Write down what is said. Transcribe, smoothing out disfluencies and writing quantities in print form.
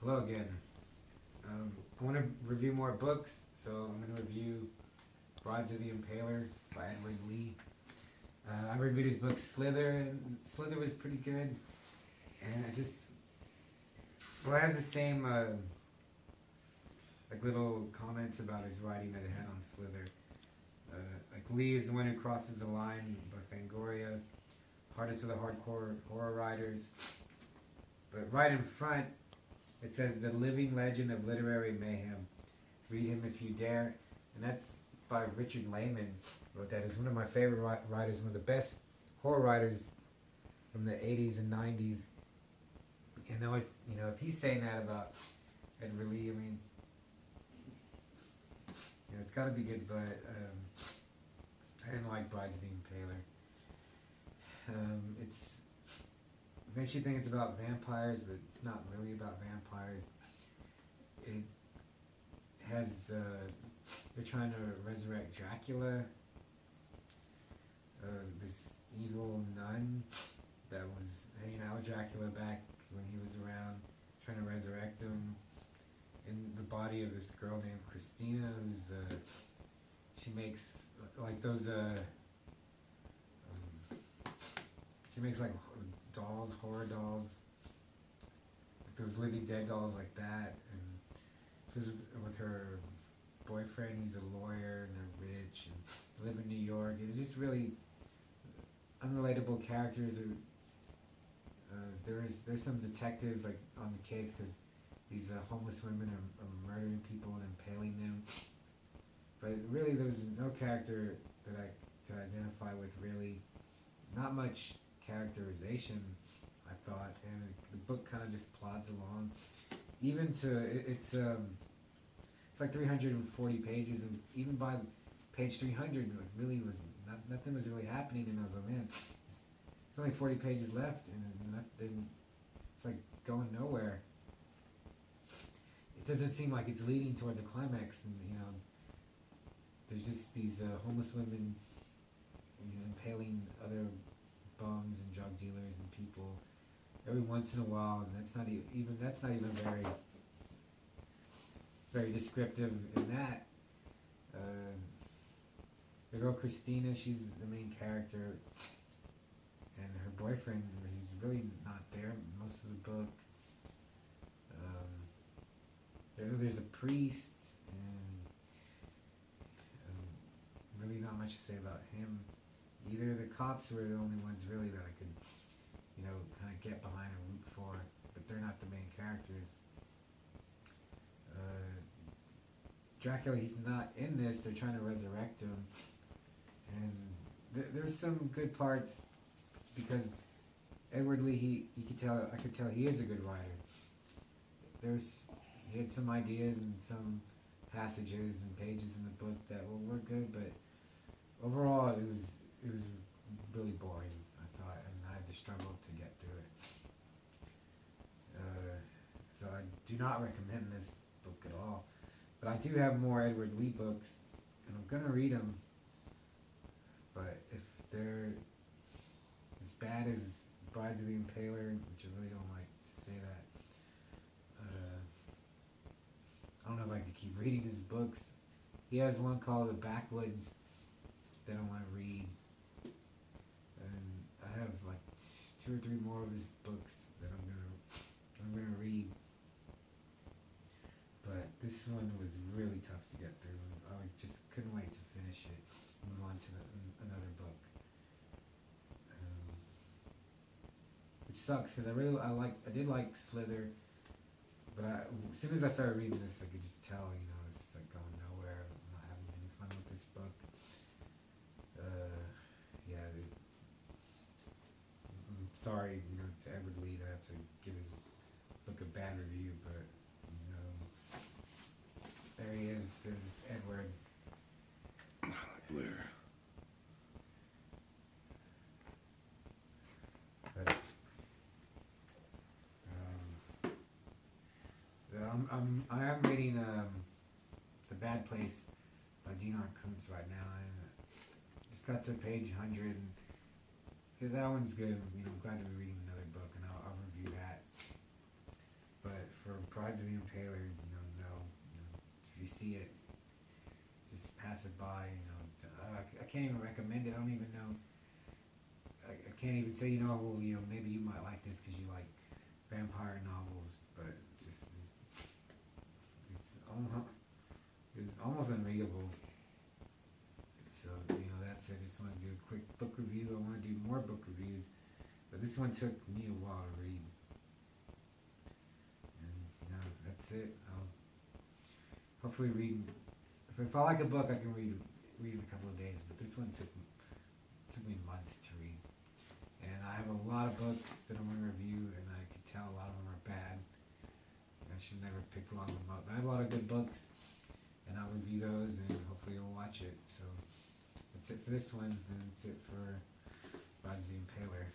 Hello again. I want to review more books, so I'm going to review Brides of the Impaler by Edward Lee. I reviewed his book Slither, and Slither was pretty good. And it has the same like little comments about his writing that it had on Slither. Like Lee is the one who crosses the line by Fangoria, hardest of the hardcore horror writers. But right in front, it says the living legend of literary mayhem. Read him if you dare, and that's by Richard Lehman. Wrote that. He's one of my favorite writers, one of the best horror writers from the '80s and '90s. And always, if he's saying that about Edward Lee, I mean, it's got to be good. But I didn't like Brides of the Impaler. It makes you think it's about vampires, but it's not really about vampires. It has, they're trying to resurrect Dracula, this evil nun that was hanging out with Dracula back when he was around, trying to resurrect him in the body of this girl named Christina, who's, she makes, like those, she makes like dolls, horror dolls, like those Living Dead dolls like that, and she's with her boyfriend. He's a lawyer and they're rich and live in New York. It's just really unrelatable characters. There's some detectives like on the case because these homeless women are murdering people and impaling them, but really there was no character that I could identify with. Really, not much characterization, I thought, and the book kind of just plods along. Even it's like 340 pages, and even by page 300, like really was nothing was really happening, and I was like, man, it's only 40 pages left, and nothing. It's like going nowhere. It doesn't seem like it's leading towards a climax, and there's just these homeless women, impaling other bums and drug dealers and people every once in a while, and that's not even very descriptive in that. The girl Christina, she's the main character, and her boyfriend, he's really not there most of the book. There's a priest, and really not much to say about him either. The cops were the only ones really that I could, kind of get behind and root for, but they're not the main characters. Dracula, he's not in this. They're trying to resurrect him, and there's some good parts because Edward Lee, I could tell he is a good writer. He had some ideas and some passages and pages in the book that were good, but overall it was really boring, I thought, and I had to struggle to get through it. So I do not recommend this book at all. But I do have more Edward Lee books, and I'm gonna read them. But if they're as bad as Brides of the Impaler, which I really don't like to say that, I don't know if I could keep reading his books. He has one called The Backwoods that I want to read, and I have like 2 or 3 more of his books that I'm gonna read. But this one was really tough to get through. I just couldn't wait to finish it, move on to another book, which sucks because I did like Slither, but as soon as I started reading this, I could just tell, it's like going nowhere. I'm not having any fun with this book. I'm sorry, to Edward Lee to have to give his book a bad review, but there he is. There's Edward. Where? But, I am reading The Bad Place by Dinar Kuntz right now, and just got to page 100, and that one's good. I'm glad to be reading another book, and I'll review that. But for Brides Rise of the Impaler, if you see it, just pass it by. I can't even recommend it. I don't even know. I can't even say, well, maybe you might like this because you like vampire novels, but just it's almost unreadable. So that's it. I just want to do a quick book review. I want to do more book reviews, but this one took me a while to read. And that's it. I'll hopefully read. If I like a book, I can read in a couple of days. But this one took me months to read. And I have a lot of books that I'm going to review, and I can tell a lot of them are bad. I should never pick a lot of them up. But I have a lot of good books, and I'll review those, and hopefully you'll watch it. So that's it for this one, and that's it for Rise of the Impaler.